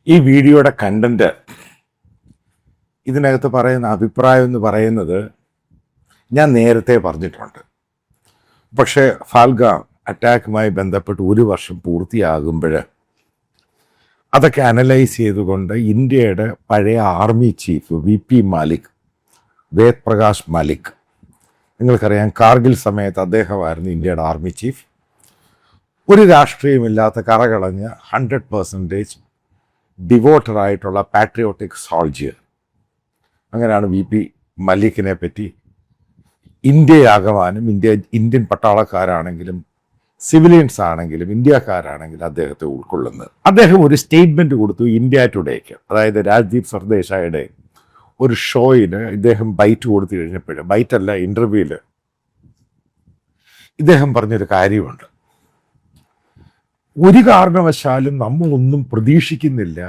ഈ വീഡിയോയുടെ കണ്ടന്റ് ഇതിനകത്ത് പറയുന്ന അഭിപ്രായം എന്ന് പറയുന്നത് ഞാൻ നേരത്തെ പറഞ്ഞിട്ടുണ്ട്. പക്ഷേ ഫാൽഗാം അറ്റാക്കുമായി ബന്ധപ്പെട്ട് 1 വർഷം പൂർത്തിയാകുമ്പോൾ അതൊക്കെ അനലൈസ് ചെയ്തുകൊണ്ട് ഇന്ത്യയുടെ പഴയ army chief VP Malik, Ved Prakash Malik, നിങ്ങൾക്കറിയാം കാർഗിൽ സമയത്ത് അദ്ദേഹമായിരുന്നു ഇന്ത്യയുടെ ആർമി ചീഫ്. ഒരു രാഷ്ട്രീയമില്ലാത്ത കറകളഞ്ഞ 100% ഡിവോട്ടഡ് ആയിട്ടുള്ള പാട്രിയോട്ടിക് സോൾജിയർ. അങ്ങനെയാണ് VP മലിക്കിനെ പറ്റി ഇന്ത്യയാകമാനം ഇന്ത്യൻ പട്ടാളക്കാരാണെങ്കിലും സിവിലിയൻസ് ആണെങ്കിലും ഇന്ത്യക്കാരാണെങ്കിലും അദ്ദേഹത്തെ ഉൾക്കൊള്ളുന്നത്. അദ്ദേഹം ഒരു സ്റ്റേറ്റ്മെന്റ് കൊടുത്തു ഇന്ത്യ ടുഡേക്ക്, അതായത് രാജ്ദീപ് സർദേശായിയുടെ ഒരു ഷോയിന് ഇദ്ദേഹം ബൈറ്റ് കൊടുത്തു കഴിഞ്ഞപ്പോൾ, ബൈറ്റല്ല ഇന്റർവ്യൂവില് ഇദ്ദേഹം പറഞ്ഞൊരു കാര്യമുണ്ട്. ഒരു കാരണവശാലും നമ്മളൊന്നും പ്രതീക്ഷിക്കുന്നില്ല.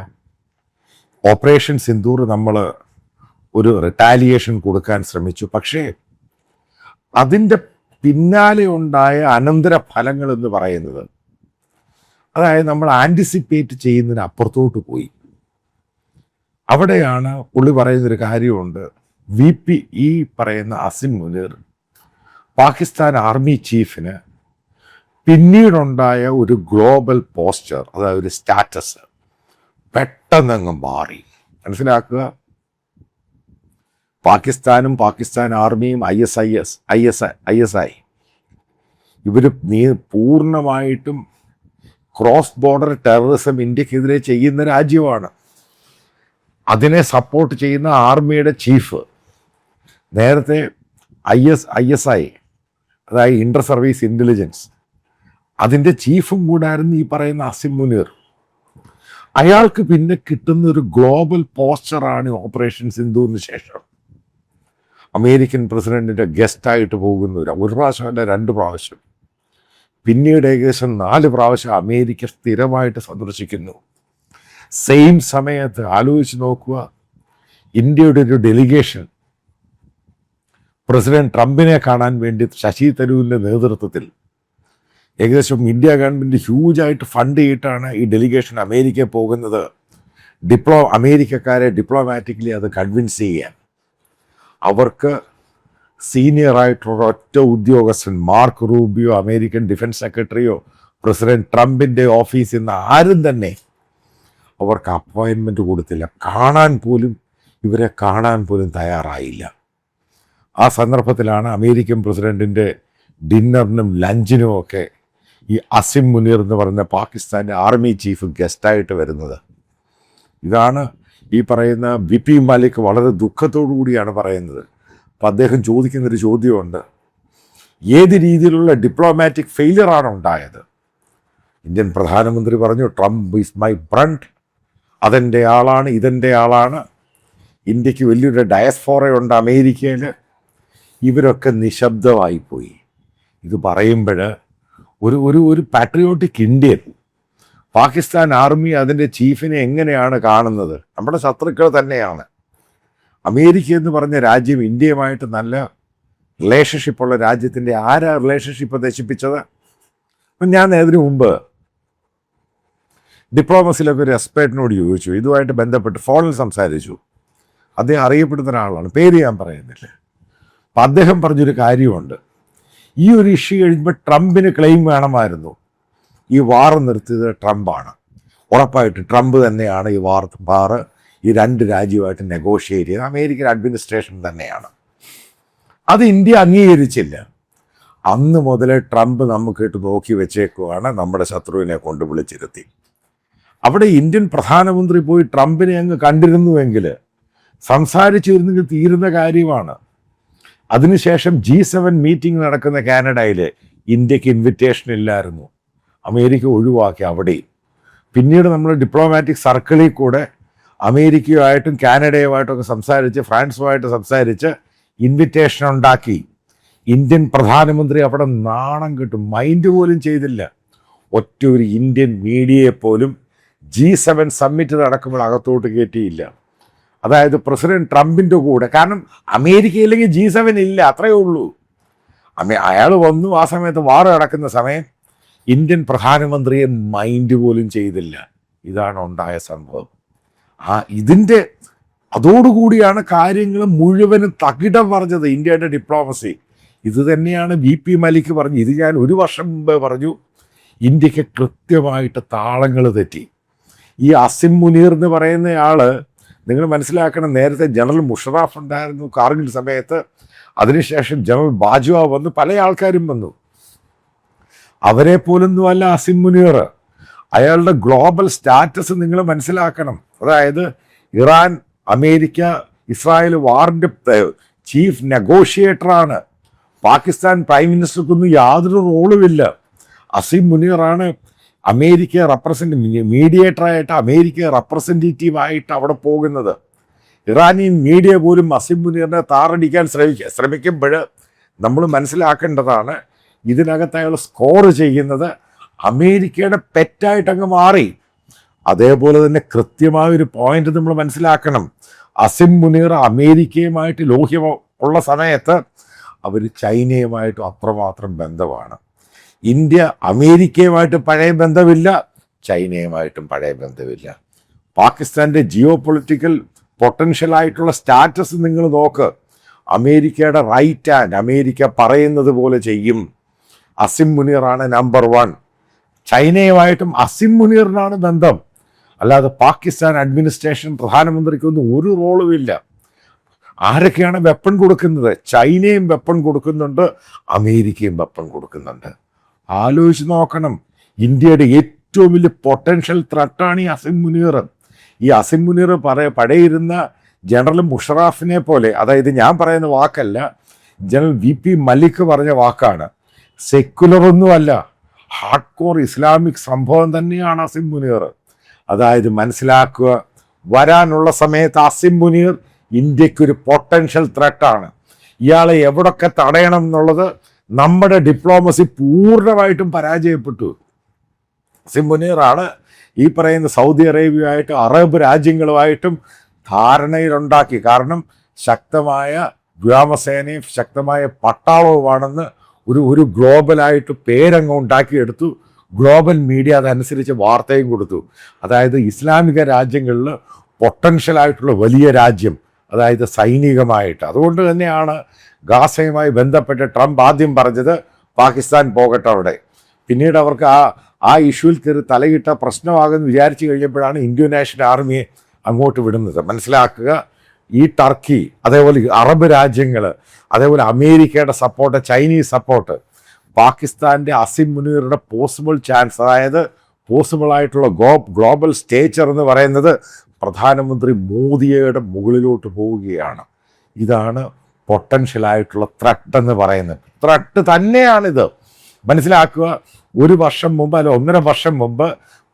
ഓപ്പറേഷൻ സിന്ദൂർ നമ്മൾ ഒരു റിട്ടാലിയേഷൻ കൊടുക്കാൻ ശ്രമിച്ചു, പക്ഷേ അതിൻ്റെ പിന്നാലെ ഉണ്ടായ അനന്തര ഫലങ്ങൾ എന്ന് പറയുന്നത്, അതായത് നമ്മൾ ആൻറ്റിസിപ്പേറ്റ് ചെയ്യുന്നതിന് അപ്പുറത്തോട്ട് പോയി. അവിടെയാണ് പുള്ളി പറയുന്നൊരു കാര്യമുണ്ട്. VP ഈ പറയുന്ന അസിം മുനീർ പാകിസ്ഥാൻ ആർമി ചീഫിന് പിന്നീടുണ്ടായ ഒരു ഗ്ലോബൽ പോസ്ചർ, അതായത് ഒരു സ്റ്റാറ്റസ് പെട്ടെന്നങ്ങ് മാറി. മനസ്സിലാക്കുക, പാകിസ്ഥാനും പാകിസ്ഥാൻ ആർമിയും ISI ഇവർ പൂർണ്ണമായിട്ടും ക്രോസ് ബോർഡർ ടെററിസം ഇന്ത്യക്കെതിരെ ചെയ്യുന്ന രാജ്യമാണ്. അതിനെ സപ്പോർട്ട് ചെയ്യുന്ന ആർമിയുടെ ചീഫ് നേരത്തെ ISI, അതായത് ഇന്റർ സർവീസ് ഇന്റലിജൻസ്, അതിൻ്റെ ചീഫും കൂടായിരുന്നു ഈ പറയുന്ന അസിം മുനീർ. അയാൾക്ക് പിന്നെ കിട്ടുന്ന ഒരു ഗ്ലോബൽ പോസ്ചറാണ് ഓപ്പറേഷൻ സിന്ദൂറിന് ശേഷം അമേരിക്കൻ പ്രസിഡന്റിന്റെ ഗസ്റ്റായിട്ട് പോകുന്ന ഒരു പ്രാവശ്യമല്ല 2 പ്രാവശ്യം, പിന്നീട് ഏകദേശം 4 പ്രാവശ്യം അമേരിക്ക സ്ഥിരമായിട്ട് സന്ദർശിക്കുന്നു. സെയിം സമയത്ത് ആലോചിച്ച് നോക്കുക, ഇന്ത്യയുടെ ഒരു ഡെലിഗേഷൻ പ്രസിഡന്റ് ട്രംപിനെ കാണാൻ വേണ്ടി ശശി തരൂരിന്റെ നേതൃത്വത്തിൽ ഏകദേശം ഇന്ത്യ ഗവൺമെന്റ് ഹ്യൂജായിട്ട് ഫണ്ട് ചെയ്തിട്ടാണ് ഈ ഡെലിഗേഷൻ അമേരിക്കയിൽ പോകുന്നത്. അമേരിക്കക്കാരെ ഡിപ്ലോമാറ്റിക്കലി അത് കൺവിൻസ് ചെയ്യാൻ. അവർക്ക് സീനിയറായിട്ടുള്ള ഒറ്റ ഉദ്യോഗസ്ഥൻ മാർക്ക് റൂബിയോ, അമേരിക്കൻ ഡിഫൻസ് സെക്രട്ടറിയോ, പ്രസിഡന്റ് ട്രംപിൻ്റെ ഓഫീസിൽ നിന്ന് ആരും തന്നെ അവർക്ക് അപ്പോയിൻമെൻറ്റ് കൊടുത്തില്ല. ഇവരെ കാണാൻ പോലും തയ്യാറായില്ല. ആ സന്ദർഭത്തിലാണ് അമേരിക്കൻ പ്രസിഡന്റിൻ്റെ ഡിന്നറിനും ലഞ്ചിനും ഒക്കെ ഈ അസിം മുനീർ എന്ന് പറയുന്ന പാകിസ്ഥാൻ്റെ ആർമി ചീഫ് ഗസ്റ്റായിട്ട് വരുന്നത്. ഇതാണ് ഈ പറയുന്ന VP മാലിക് വളരെ ദുഃഖത്തോടു കൂടിയാണ് പറയുന്നത്. അപ്പം അദ്ദേഹം ചോദിക്കുന്നൊരു ചോദ്യമുണ്ട്, ഏത് രീതിയിലുള്ള ഡിപ്ലോമാറ്റിക് ഫെയിലിയറാണ് ഉണ്ടായത്? ഇന്ത്യൻ പ്രധാനമന്ത്രി പറഞ്ഞു, ട്രംപ് ഈസ് മൈ ഫ്രണ്ട്, അതെൻ്റെ ആളാണ്, ഇതെൻ്റെ ആളാണ്. ഇന്ത്യക്ക് വലിയൊരു ഡയസ്ഫോറയുണ്ട് അമേരിക്കയിൽ. ഇവരൊക്കെ നിശബ്ദമായിപ്പോയി. ഇത് പറയുമ്പോൾ ഒരു പാട്രിയോട്ടിക് ഇന്ത്യൻ പാകിസ്ഥാൻ ആർമി അതിൻ്റെ ചീഫിനെ എങ്ങനെയാണ് കാണുന്നത്? നമ്മുടെ ശത്രുക്കൾ തന്നെയാണ്. അമേരിക്ക എന്ന് പറഞ്ഞ രാജ്യം ഇന്ത്യയുമായിട്ട് നല്ല റിലേഷൻഷിപ്പുള്ള രാജ്യത്തിൻ്റെ ആരാ റിലേഷൻഷിപ്പ് നശിപ്പിച്ചത്? അപ്പം ഞാൻ അതിനു മുമ്പ് ഡിപ്ലോമസിയിലൊക്കെ ഒരു എക്സ്പേർട്ടിനോട് ചോദിച്ചു, ഇതുമായിട്ട് ബന്ധപ്പെട്ട് ഫോണിൽ സംസാരിച്ചു. അദ്ദേഹം അറിയപ്പെടുന്ന ഒരാളാണ്, പേര് ഞാൻ പറയുന്നില്ല. അപ്പം അദ്ദേഹം പറഞ്ഞൊരു കാര്യമുണ്ട്, ഈ ഒരു ഇഷ്യൂ കഴിയുമ്പോൾ ട്രംപിന് ക്ലെയിം വേണമായിരുന്നു. ഈ വാർ നിർത്തിയത് ട്രംപാണ്, ഉറപ്പായിട്ട് ട്രംപ് തന്നെയാണ് ഈ വാർ ഈ 2 രാജ്യമായിട്ട് നെഗോഷിയേറ്റ് ചെയ്ത് അമേരിക്കൻ അഡ്മിനിസ്ട്രേഷൻ തന്നെയാണ്. അത് ഇന്ത്യ അംഗീകരിച്ചില്ല. അന്ന് മുതലേ ട്രംപ് നമുക്കിട്ട് നോക്കി വെച്ചേക്കുവാണ്, നമ്മുടെ ശത്രുവിനെ കൊണ്ട് വിളിച്ചിരുത്തി. അവിടെ ഇന്ത്യൻ പ്രധാനമന്ത്രി പോയി ട്രംപിനെ അങ്ങ് കണ്ടിരുന്നുവെങ്കിൽ, സംസാരിച്ചിരുന്നെങ്കിൽ തീരുന്ന കാര്യമാണ്. അതിനുശേഷം G7 മീറ്റിംഗ് നടക്കുന്ന കാനഡയിൽ ഇന്ത്യക്ക് ഇൻവിറ്റേഷൻ ഇല്ലായിരുന്നു. അമേരിക്ക ഒഴിവാക്കി അവിടെയും. പിന്നീട് നമ്മൾ ഡിപ്ലോമാറ്റിക് സർക്കിളിൽ കൂടെ അമേരിക്കയുമായിട്ടും കാനഡയുമായിട്ടൊക്കെ സംസാരിച്ച്, ഫ്രാൻസുമായിട്ട് സംസാരിച്ച് ഇൻവിറ്റേഷൻ ഉണ്ടാക്കി. ഇന്ത്യൻ പ്രധാനമന്ത്രി അവിടെ നാണം കെട്ടും, മൈൻഡ് പോലും ചെയ്തില്ല. ഒറ്റ ഒരു ഇന്ത്യൻ മീഡിയയെ പോലും G7 സമ്മിറ്റ് നടക്കുമ്പോൾ അകത്തോട്ട് കയറ്റിയില്ല. അതായത് പ്രസിഡന്റ് ട്രംപിൻ്റെ കൂടെ, കാരണം അമേരിക്കയില്ലെങ്കിൽ G7 ഇല്ല, അത്രയേ ഉള്ളൂ. അയാൾ വന്നു, ആ സമയത്ത് വാർ നടക്കുന്ന സമയം ഇന്ത്യൻ പ്രധാനമന്ത്രിയെ മൈൻഡ് പോലും ചെയ്തില്ല. ഇതാണ് ഉണ്ടായ സംഭവം. ഇതിൻ്റെ അതോടുകൂടിയാണ് കാര്യങ്ങൾ മുഴുവനും തകിടം പറഞ്ഞത് ഇന്ത്യയുടെ ഡിപ്ലോമസി. ഇത് തന്നെയാണ് VP മലിക് പറഞ്ഞു. ഇത് ഞാൻ ഒരു വർഷം മുമ്പേ പറഞ്ഞു. ഇന്ത്യക്ക് കൃത്യമായിട്ട് താളങ്ങൾ തെറ്റി. ഈ അസിം മുനീർ എന്ന് പറയുന്നയാൾ, നിങ്ങൾ മനസ്സിലാക്കണം, നേരത്തെ ജനറൽ മുഷറാഫ് ഉണ്ടായിരുന്നു കാർഗിൽ സമയത്ത്, അതിനുശേഷം ജനറൽ ബാജ്വ വന്നു, പല ആൾക്കാരും വന്നു. അവരെ പോലൊന്നും അല്ല അസിം മുനീർ. അയാളുടെ ഗ്ലോബൽ സ്റ്റാറ്റസ് നിങ്ങൾ മനസ്സിലാക്കണം. അതായത് ഇറാൻ, അമേരിക്ക, ഇസ്രായേൽ വാറിൻ്റെ ചീഫ് നെഗോഷിയേറ്ററാണ്. പാകിസ്ഥാൻ പ്രൈം മിനിസ്റ്റർക്കൊന്നും യാതൊരു റോളുമില്ല. അസിം മുനീറാണ് അമേരിക്ക മീഡിയേറ്ററായിട്ട്, അമേരിക്ക റെപ്രസെൻറ്റേറ്റീവായിട്ട് അവിടെ പോകുന്നത്. ഇറാനിയൻ മീഡിയ പോലും അസിം മുനീറിനെ താറടിക്കാൻ ശ്രമിക്കുമ്പോൾ നമ്മൾ മനസ്സിലാക്കേണ്ടതാണ്, ഇതിനകത്ത് അയാൾ സ്കോർ ചെയ്യുന്നത് അമേരിക്കയുടെ പെറ്റായിട്ട് അങ്ങ് മാറി. അതേപോലെ തന്നെ കൃത്യമായൊരു പോയിന്റ് നമ്മൾ മനസ്സിലാക്കണം. അസിം മുനീർ അമേരിക്കയുമായിട്ട് ലോഹ്യം ഉള്ള സമയത്ത് അവർ ചൈനയുമായിട്ടും അത്രമാത്രം ബന്ധമാണ്. ഇന്ത്യ അമേരിക്കയുമായിട്ട് പഴയ ബന്ധമില്ല, ചൈനയുമായിട്ടും പഴയ ബന്ധമില്ല. പാകിസ്ഥാൻ്റെ ജിയോ പൊളിറ്റിക്കൽ പൊട്ടൻഷ്യലായിട്ടുള്ള സ്റ്റാറ്റസ് നിങ്ങൾ നോക്ക്. അമേരിക്കയുടെ റൈറ്റ് ഹാൻഡ്, അമേരിക്ക പറയുന്നത് പോലെ ചെയ്യും. അസിം മുനീറാണ് നമ്പർ 1. ചൈനയുമായിട്ടും അസിം മുനീറിനാണ് ബന്ധം. അല്ലാതെ പാകിസ്ഥാൻ അഡ്മിനിസ്ട്രേഷൻ പ്രധാനമന്ത്രിക്കൊന്നും ഒരു റോളുമില്ല. ആരൊക്കെയാണ് വെപ്പൺ കൊടുക്കുന്നത്? ചൈനയും വെപ്പൺ കൊടുക്കുന്നുണ്ട്, അമേരിക്കയും വെപ്പൺ കൊടുക്കുന്നുണ്ട്. ആലോചിച്ച് നോക്കണം. ഇന്ത്യയുടെ ഏറ്റവും വലിയ പൊട്ടൻഷ്യൽ ത്രട്ടാണ് ഈ അസിം മുനീർ. ഈ അസിം മുനീർ പഴയിരുന്ന ജനറൽ മുഷറാഫിനെ പോലെ, അതായത് ഞാൻ പറയുന്ന വാക്കല്ല, ജനറൽ VP മലിക് പറഞ്ഞ വാക്കാണ്. സെക്കുലറൊന്നുമല്ല, ഹാർഡ് കോർ ഇസ്ലാമിക് സംഭവം തന്നെയാണ് അസിം മുനീർ. അതായത് മനസ്സിലാക്കുക, വരാനുള്ള സമയത്ത് അസിം മുനീർ ഇന്ത്യക്കൊരു പൊട്ടൻഷ്യൽ ത്രെട്ടാണ്. ഇയാളെ എവിടൊക്കെ തടയണം എന്നുള്ളത് നമ്മുടെ ഡിപ്ലോമസി പൂർണ്ണമായിട്ടും പരാജയപ്പെട്ടു. അസിം മുനീറാണ് ഈ പറയുന്ന സൗദി അറേബ്യയുമായിട്ട്, അറബ് രാജ്യങ്ങളുമായിട്ടും ധാരണയിലുണ്ടാക്കി. കാരണം ശക്തമായ വ്യോമസേനയും ശക്തമായ പട്ടാളവുമാണെന്ന് ഒരു ഗ്ലോബലായിട്ട് പേരങ്ങ് ഉണ്ടാക്കിയെടുത്തു. ഗ്ലോബൽ മീഡിയ അതനുസരിച്ച് വാർത്തയും കൊടുത്തു. അതായത് ഇസ്ലാമിക രാജ്യങ്ങളിൽ പൊട്ടൻഷ്യലായിട്ടുള്ള വലിയ രാജ്യം, അതായത് സൈനികമായിട്ട്. അതുകൊണ്ട് തന്നെയാണ് ഗാസയുമായി ബന്ധപ്പെട്ട് ട്രംപ് ആദ്യം പറഞ്ഞത് പാകിസ്ഥാൻ പോകട്ടെ അവിടെ. പിന്നീട് അവർക്ക് ആ ഇഷ്യൂവിൽ കയറി തലയിട്ട പ്രശ്നമാകുമെന്ന് വിചാരിച്ചു കഴിഞ്ഞപ്പോഴാണ് ഇന്ത്യൻ നാഷണൽ ആർമിയെ അങ്ങോട്ട് വിടുന്നത്. മനസ്സിലാക്കുക, ഈ ടർക്കി, അതേപോലെ അറബ് രാജ്യങ്ങൾ, അതേപോലെ അമേരിക്കയുടെ സപ്പോർട്ട്, ചൈനീസ് സപ്പോർട്ട്, പാകിസ്ഥാൻ്റെ അസിം മുനീറുടെ പോസിബിൾ ചാൻസ്, അതായത് പോസിബിളായിട്ടുള്ള ഗ്ലോബൽ സ്റ്റേച്ചർ എന്ന് പറയുന്നത് പ്രധാനമന്ത്രി മോദിയുടെ മുകളിലോട്ട് പോവുകയാണ്. ഇതാണ് പൊട്ടൻഷ്യലായിട്ടുള്ള ത്രട്ട് എന്ന് പറയുന്നത്. ത്രട്ട് തന്നെയാണിത്. മനസ്സിലാക്കുക, 1 വർഷം മുമ്പ് അല്ല 1.5 വർഷം മുമ്പ്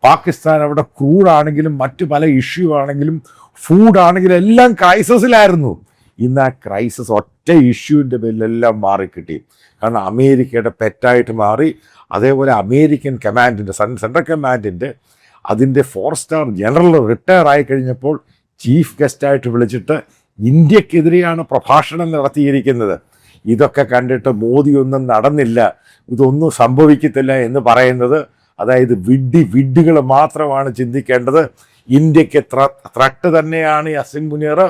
പാകിസ്ഥാൻ അവിടെ ക്രൂഡാണെങ്കിലും മറ്റു പല ഇഷ്യൂ ആണെങ്കിലും ഫുഡാണെങ്കിലും എല്ലാം ക്രൈസിസിലായിരുന്നു. ഇന്ന് ആ ക്രൈസിസ് ഒറ്റ ഇഷ്യൂവിൻ്റെ പേരിലെല്ലാം മാറിക്കിട്ടി. കാരണം അമേരിക്കയുടെ പെറ്റായിട്ട് മാറി. അതേപോലെ അമേരിക്കൻ കമാൻഡിൻ്റെ സെൻട്രൽ കമാൻഡിൻ്റെ അതിൻ്റെ 4 സ്റ്റാർ ജനറൽ റിട്ടയർ ആയി കഴിഞ്ഞപ്പോൾ ചീഫ് ഗസ്റ്റായിട്ട് വിളിച്ചിട്ട് ഇന്ത്യക്കെതിരെയാണ് പ്രഭാഷണം നടത്തിയിരിക്കുന്നത്. ഇതൊക്കെ കണ്ടിട്ട് മോദിയൊന്നും നടന്നില്ല, ഇതൊന്നും സംഭവിക്കത്തില്ല എന്ന് പറയുന്നത്, അതായത് വിഡ്ഢികൾ മാത്രമാണ് ചിന്തിക്കേണ്ടത്. ഇന്ത്യക്ക് ത്രട്ട് തന്നെയാണ് ഈ അസിം മുനീർ.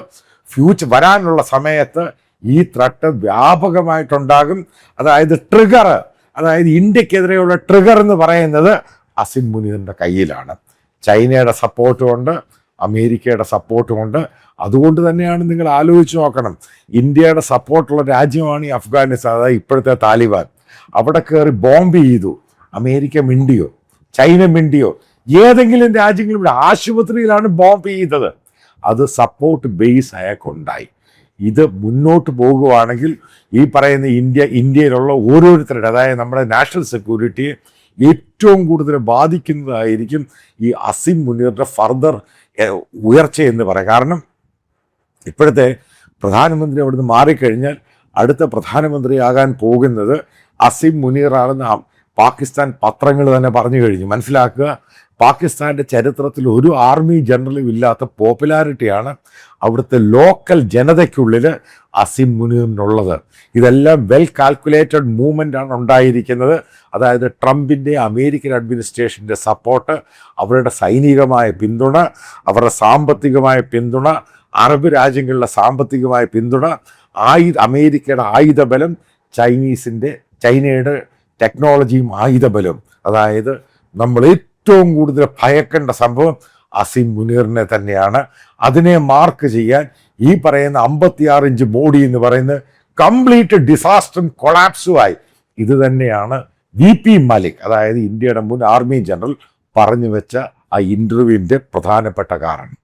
വരാനുള്ള സമയത്ത് ഈ ത്രട്ട് വ്യാപകമായിട്ടുണ്ടാകും. അതായത് ട്രിഗർ, അതായത് ഇന്ത്യക്കെതിരെയുള്ള ട്രിഗർ എന്ന് പറയുന്നത് അസിം മുനീറിൻ്റെ കയ്യിലാണ്. ചൈനയുടെ സപ്പോർട്ടുമുണ്ട്, അമേരിക്കയുടെ സപ്പോർട്ടുമുണ്ട്. അതുകൊണ്ട് തന്നെയാണ് നിങ്ങൾ ആലോചിച്ച് നോക്കണം, ഇന്ത്യയുടെ സപ്പോർട്ടുള്ള രാജ്യമാണ് ഈ അഫ്ഗാനിസ്ഥാൻ, അതായത് ഇപ്പോഴത്തെ താലിബാൻ. അവിടെ കയറി ബോംബ് ചെയ്തു. അമേരിക്ക മിണ്ടിയോ? ചൈന മിണ്ടിയോ? ഏതെങ്കിലും രാജ്യങ്ങളും ഇവിടെ ആശുപത്രിയിലാണ് ബോംബ് ചെയ്തത്. അത് സപ്പോർട്ട് ബേസ് അയാൾക്കുണ്ടായി. ഇത് മുന്നോട്ട് പോകുവാണെങ്കിൽ ഈ പറയുന്ന ഇന്ത്യയിലുള്ള ഓരോരുത്തരുടെ, അതായത് നമ്മുടെ നാഷണൽ സെക്യൂരിറ്റിയെ ഏറ്റവും കൂടുതൽ ബാധിക്കുന്നതായിരിക്കും ഈ അസിം മുനീറിൻ്റെ ഫർദർ ഉയർച്ച എന്ന് പറയാം. കാരണം ഇപ്പോഴത്തെ പ്രധാനമന്ത്രി അവിടുന്ന് മാറിക്കഴിഞ്ഞാൽ അടുത്ത പ്രധാനമന്ത്രിയാകാൻ പോകുന്നത് അസിം മുനീറാണെന്ന് പാകിസ്ഥാൻ പത്രങ്ങൾ തന്നെ പറഞ്ഞു കഴിഞ്ഞു. മനസ്സിലാക്കുക, പാകിസ്ഥാൻ്റെ ചരിത്രത്തിൽ ഒരു ആർമി ജനറലും ഇല്ലാത്ത പോപ്പുലാരിറ്റിയാണ് അവിടുത്തെ ലോക്കൽ ജനതയ്ക്കുള്ളിൽ അസിം മുനീറിനുള്ളത്. ഇതെല്ലാം വെൽ കാൽക്കുലേറ്റഡ് മൂവ്മെൻ്റ് ആണ് ഉണ്ടായിരിക്കുന്നത്. അതായത് ട്രംപിൻ്റെ അമേരിക്കൻ അഡ്മിനിസ്ട്രേഷൻ്റെ സപ്പോർട്ട്, അവരുടെ സൈനികമായ പിന്തുണ, അവരുടെ സാമ്പത്തികമായ പിന്തുണ, അറബ് രാജ്യങ്ങളിലെ സാമ്പത്തികമായ പിന്തുണ, അമേരിക്കയുടെ ആയുധബലം, ചൈനയുടെ ടെക്നോളജിയും ആയുധബലം. അതായത് നമ്മൾ ഏറ്റവും കൂടുതൽ ഭയക്കേണ്ട സംഭവം അസിം മുനീറിനെ തന്നെയാണ്. അതിനെ മാർക്ക് ചെയ്യാൻ ഈ പറയുന്ന 56 ഇഞ്ച് ബോഡി എന്ന് പറയുന്നത് കംപ്ലീറ്റ് ഡിസാസ്റ്ററും കൊളാപ്സുമായി. ഇത് തന്നെയാണ് VP മലിക്, അതായത് ഇന്ത്യയുടെ മുൻ ആർമി ജനറൽ പറഞ്ഞു വെച്ച ആ ഇൻ്റർവ്യൂവിൻ്റെ പ്രധാനപ്പെട്ട കാരണം.